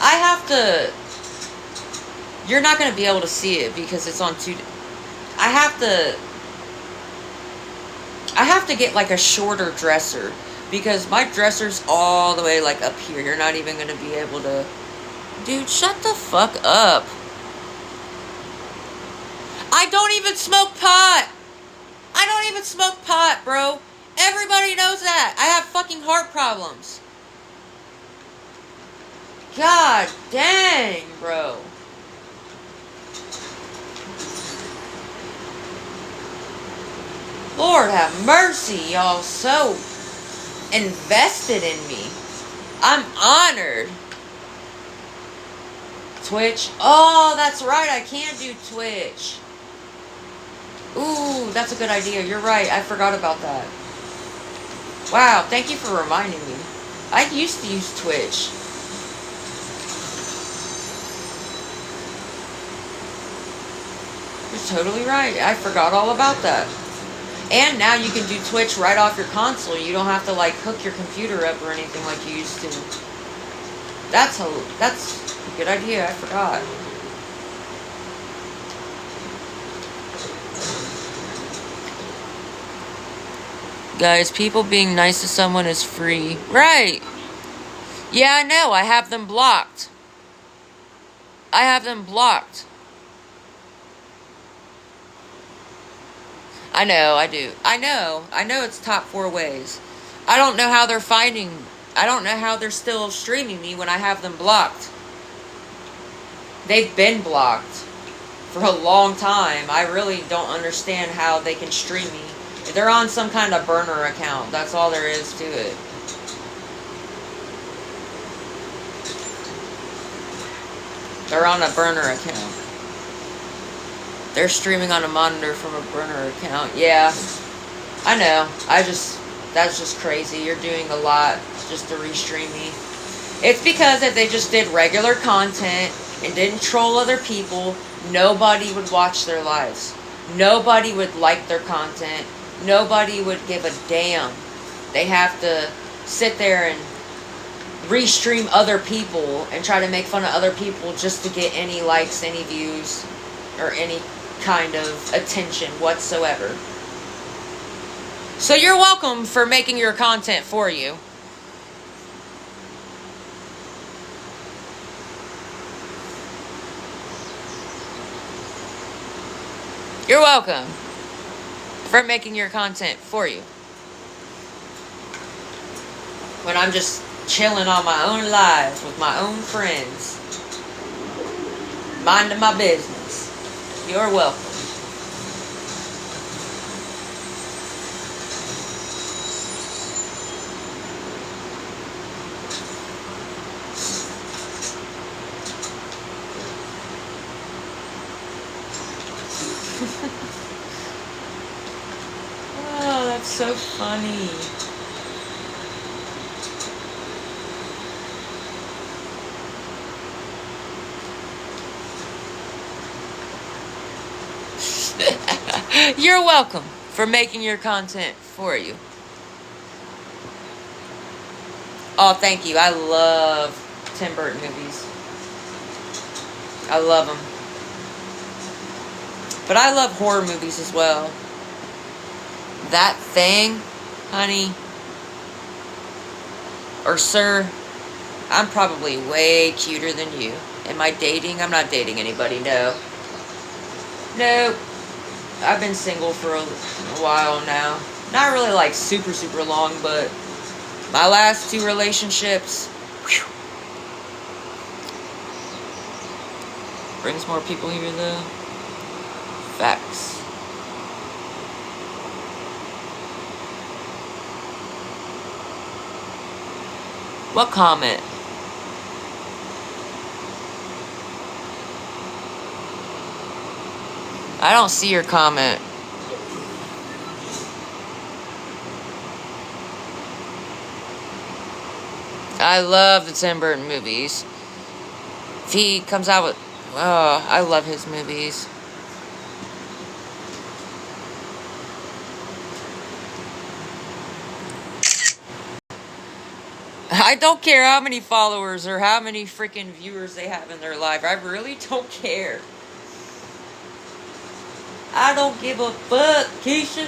I have to, you're not going to be able to see it because it's on I have to get like a shorter dresser because my dresser's all the way like up here. You're not even going to be able to, dude, shut the fuck up. I don't even smoke pot. I don't even smoke pot, bro. Everybody knows that. I have fucking heart problems. God dang, bro. Lord have mercy, y'all so invested in me. I'm honored. Twitch. Oh, that's right. I can do Twitch. Ooh, that's a good idea. You're right. I forgot about that. Wow, thank you for reminding me. I used to use Twitch. You're totally right. I forgot all about that. And now you can do Twitch right off your console. You don't have to like hook your computer up or anything like you used to. That's a good idea. I forgot. Guys, people being nice to someone is free. Right. Yeah, I know. I have them blocked. I have them blocked. I know, I do. I know it's top 4 ways. I don't know how they're finding. I don't know how they're still streaming me when I have them blocked. They've been blocked for a long time. I really don't understand how they can stream me. They're on some kind of burner account. That's all there is to it. They're on a burner account. They're streaming on a monitor from a burner account. Yeah, I know. That's just crazy. You're doing a lot just to restream me. It's because if they just did regular content and didn't troll other people, nobody would watch their lives. Nobody would like their content. Nobody would give a damn. They have to sit there and restream other people and try to make fun of other people just to get any likes, any views, or any kind of attention whatsoever. So you're welcome for making your content for you. You're welcome for making your content for you. When I'm just chilling on my own lives with my own friends, minding my business. You're welcome. Oh, that's so funny. You're welcome for making your content for you. Oh, thank you. I love Tim Burton movies. I love them. But I love horror movies as well. That Thing, honey, or sir, I'm probably way cuter than you. Am I dating? I'm not dating anybody, no. Nope. I've been single for a while now. Not really like super, super long, but my last 2 relationships, whew, brings more people here though. Facts. What comment? I don't see your comment. I love the Tim Burton movies. If he comes out with... Oh, I love his movies. I don't care how many followers or how many freaking viewers they have in their life. I really don't care. I don't give a fuck, Keisha.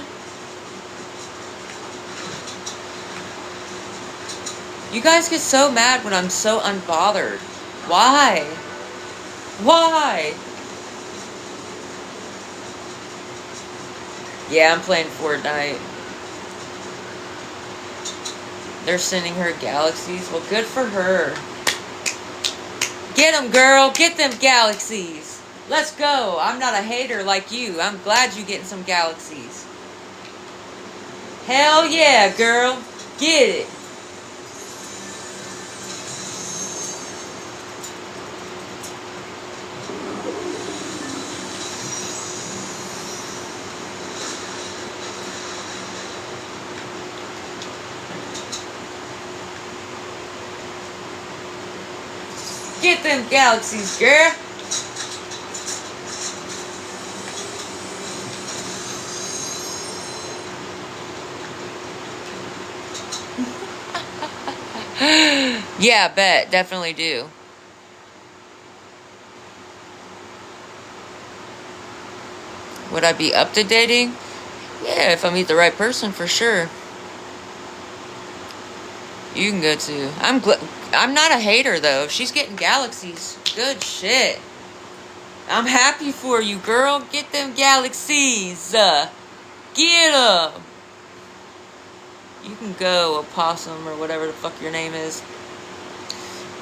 You guys get so mad when I'm so unbothered. Why? Why? Yeah, I'm playing Fortnite. They're sending her galaxies. Well, good for her. Get them, girl. Get them galaxies. Let's go. I'm not a hater like you. I'm glad you're getting some galaxies. Hell yeah, girl. Get it. Get them galaxies, girl. Yeah, bet. Definitely do. Would I be up to dating? Yeah, if I meet the right person, for sure. You can go too. I'm not a hater, though. If she's getting galaxies, good shit. I'm happy for you, girl. Get them galaxies. Get them. You can go, opossum, or whatever the fuck your name is.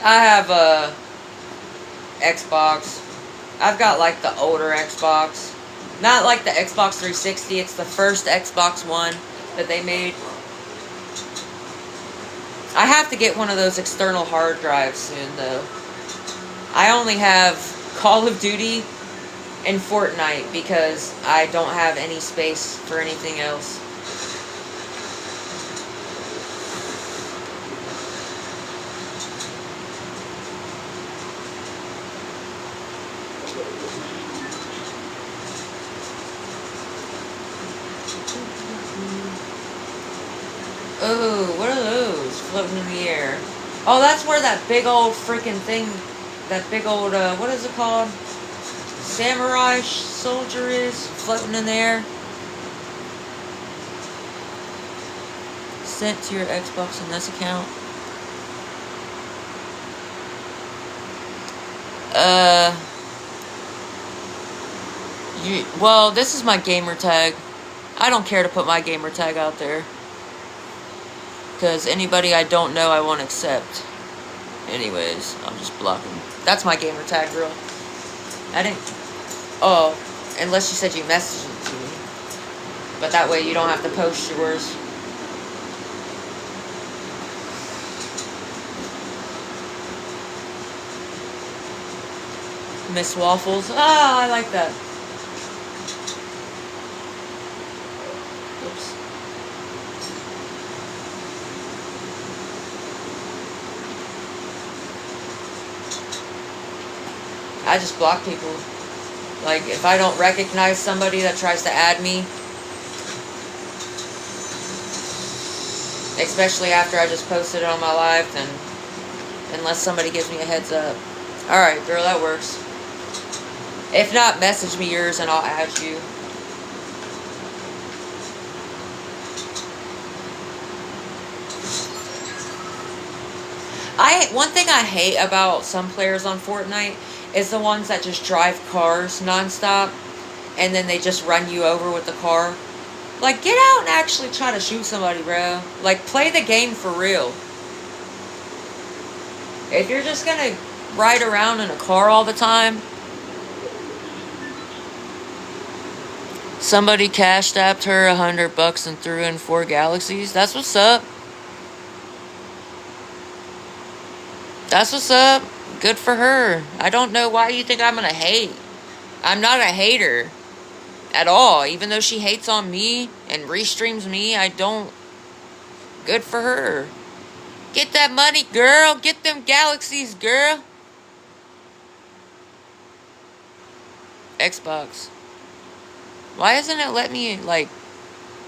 I have a Xbox. I've got like the older Xbox. Not like the Xbox 360. It's the first Xbox One that they made. I have to get one of those external hard drives soon, though. I only have Call of Duty and Fortnite because I don't have any space for anything else. Oh, what are those floating in the air? Oh, that's where that big old freaking thing, that big old, what is it called? Samurai soldier is floating in the air. Sent to your Xbox in this account. Well, this is my gamer tag. I don't care to put my gamer tag out there. Because anybody I don't know, I won't accept. Anyways, I'll just block them. That's my gamer tag, girl. I didn't... Oh, unless you said you messaged it to me. But that way you don't have to post yours. Miss Waffles. Ah, I like that. Oops. I just block people. Like, if I don't recognize somebody that tries to add me, especially after I just posted it on my live, then unless somebody gives me a heads up. Alright, girl, that works. If not, message me yours and I'll add you. One thing I hate about some players on Fortnite is the ones that just drive cars nonstop and then they just run you over with the car. Like, get out and actually try to shoot somebody, bro. Like, play the game for real. If you're just gonna ride around in a car all the time. Somebody cashed apped her $100 and threw in 4 galaxies. That's what's up. That's what's up. Good for her. I don't know why you think I'm gonna hate. I'm not a hater at all. Even though she hates on me and restreams me, I don't. Good for her. Get that money, girl. Get them galaxies, girl. Xbox. Why isn't it letting me, like,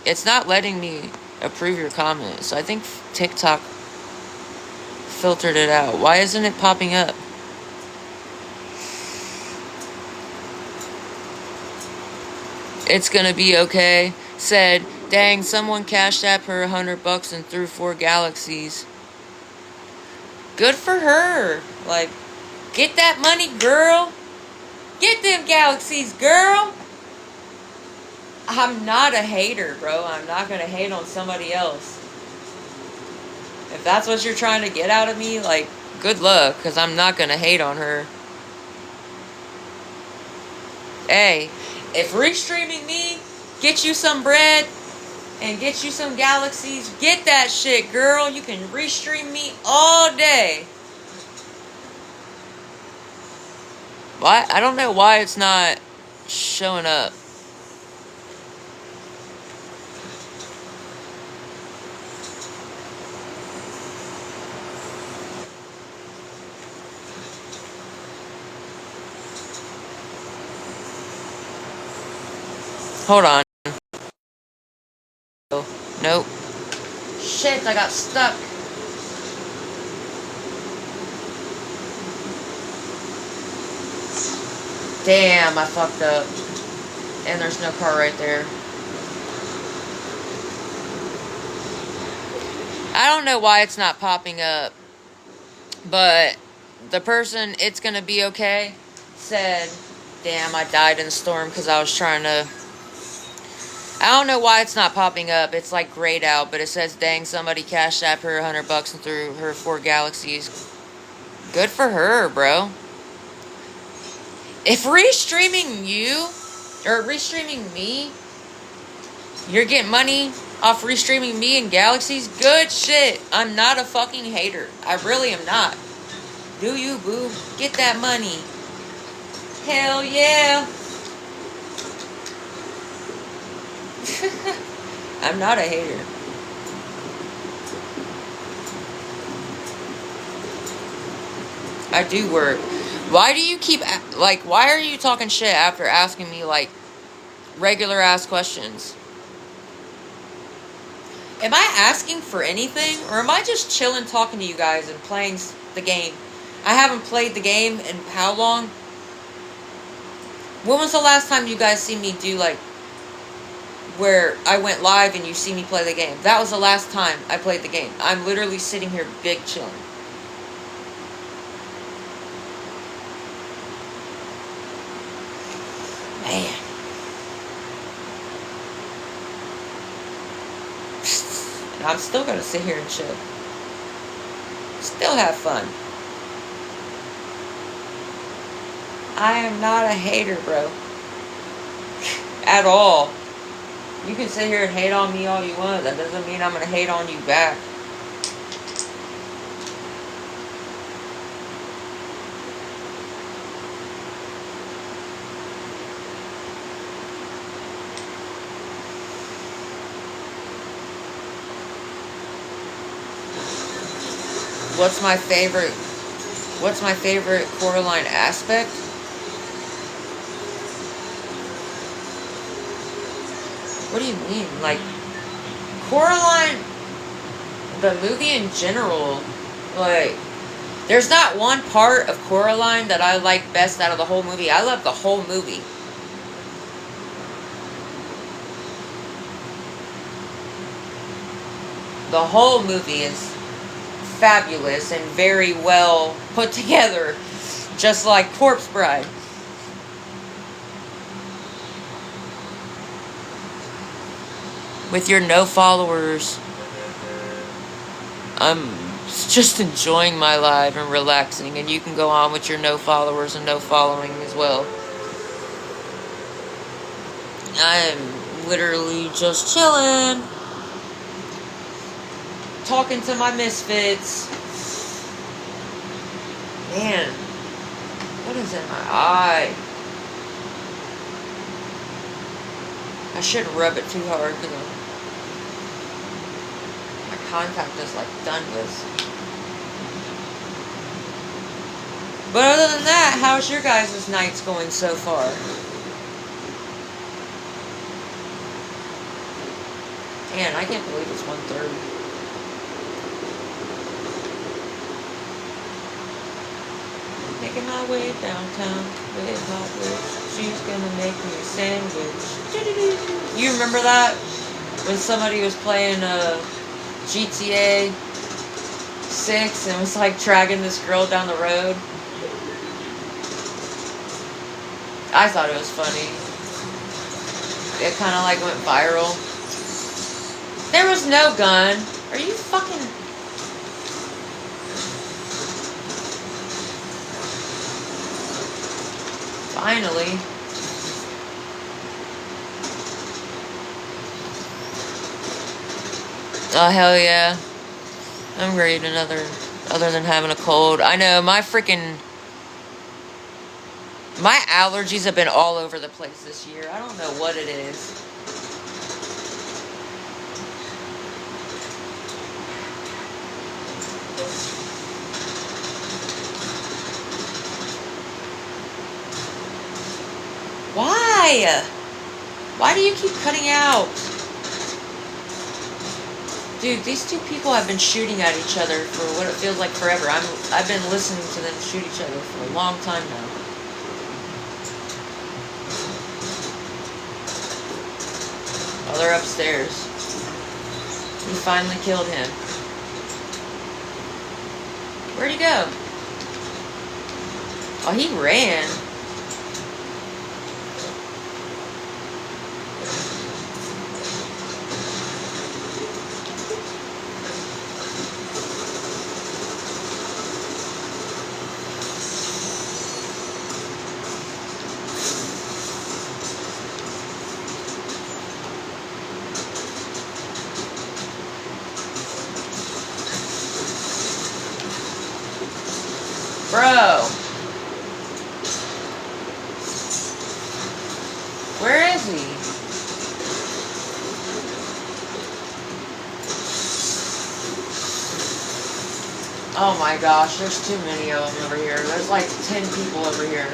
it's not letting me approve your comment. So I think TikTok filtered it out. Why isn't it popping up? It's gonna be okay. Said, dang, someone cashed app her $100 and threw 4 galaxies. Good for her. Like, get that money, girl. Get them galaxies, girl. I'm not a hater, bro. I'm not gonna hate on somebody else. If that's what you're trying to get out of me, like, good luck, because I'm not gonna hate on her. Hey, if restreaming me get you some bread and get you some galaxies, get that shit, girl. You can restream me all day. Why? I don't know why it's not showing up. Hold on. Nope. Shit, I got stuck. Damn, I fucked up. And there's no car right there. I don't know why it's not popping up. But the person, it's gonna be okay, said, damn, I died in the storm because I was trying to... I don't know why it's not popping up. It's like grayed out, but it says, dang, somebody cashed app her $100 and threw her 4 galaxies. Good for her, bro. If restreaming you, or restreaming me, you're getting money off restreaming me and galaxies, good shit. I'm not a fucking hater. I really am not. Do you, boo? Get that money. Hell yeah. I'm not a hater. I do work. Why do you keep, like, why are you talking shit after asking me, like, regular ass questions? Am I asking for anything? Or am I just chilling talking to you guys and playing the game? I haven't played the game in how long? When was the last time you guys see me do, like, where I went live and you see me play the game? That was the last time I played the game. I'm literally sitting here big chilling. Man. I'm still gonna sit here and chill. Still have fun. I am not a hater, bro. At all. You can sit here and hate on me all you want. That doesn't mean I'm gonna hate on you back. What's my favorite Coraline aspect? What do you mean? Like, Coraline, the movie in general, like, there's not one part of Coraline that I like best out of the whole movie. I love the whole movie. The whole movie is fabulous and very well put together, just like Corpse Bride. With your no followers, I'm just enjoying my life and relaxing, and you can go on with your no followers and no following as well. I'm literally just chilling, talking to my misfits. Man, what is in my eye? I shouldn't rub it too hard because my contact is like done with. But other than that, how's your guys' nights going so far? Man, I can't believe it's 1:30. Making my way downtown with hot lips. She's gonna make me a sandwich. You remember that? When somebody was playing GTA 6 and was like dragging this girl down the road? I thought it was funny. It kind of like went viral. There was no gun. Are you fucking... Finally. Oh, hell yeah. I'm great other than having a cold. I know, my allergies have been all over the place this year. I don't know what it is. Why? Why do you keep cutting out? Dude, these two people have been shooting at each other for what it feels like forever. I've been listening to them shoot each other for a long time now. Oh, they're upstairs. We finally killed him. Where'd he go? Oh, he ran. Bro. Where is he? Oh my gosh, there's too many of them over here. There's like 10 people over here.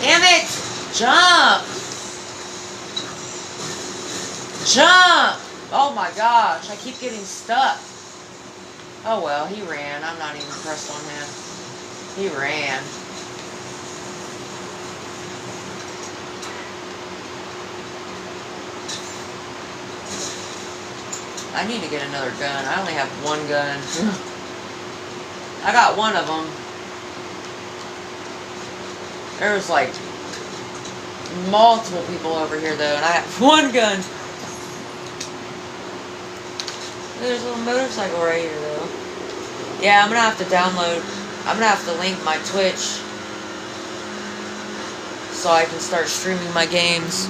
Damn it! Jump! Jump! Oh my gosh, I keep getting stuck. Oh well, he ran. I'm not even pressed on him. He ran. I need to get another gun. I only have one gun. I got one of them. There was like multiple people over here though, and I have one gun. There's a little motorcycle right here though. Yeah, I'm gonna have to I'm gonna have to link my Twitch so I can start streaming my games.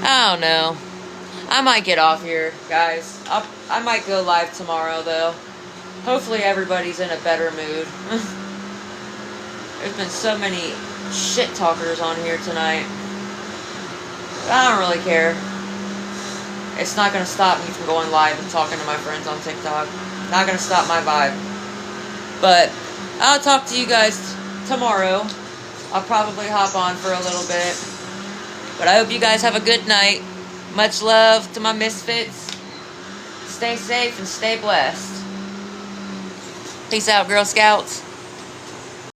I don't know. I might get off here, guys. I might go live tomorrow though. Hopefully everybody's in a better mood. There's been so many shit talkers on here tonight. But I don't really care. It's not going to stop me from going live and talking to my friends on TikTok. Not going to stop my vibe. But I'll talk to you guys tomorrow. I'll probably hop on for a little bit. But I hope you guys have a good night. Much love to my misfits. Stay safe and stay blessed. Peace out, Girl Scouts.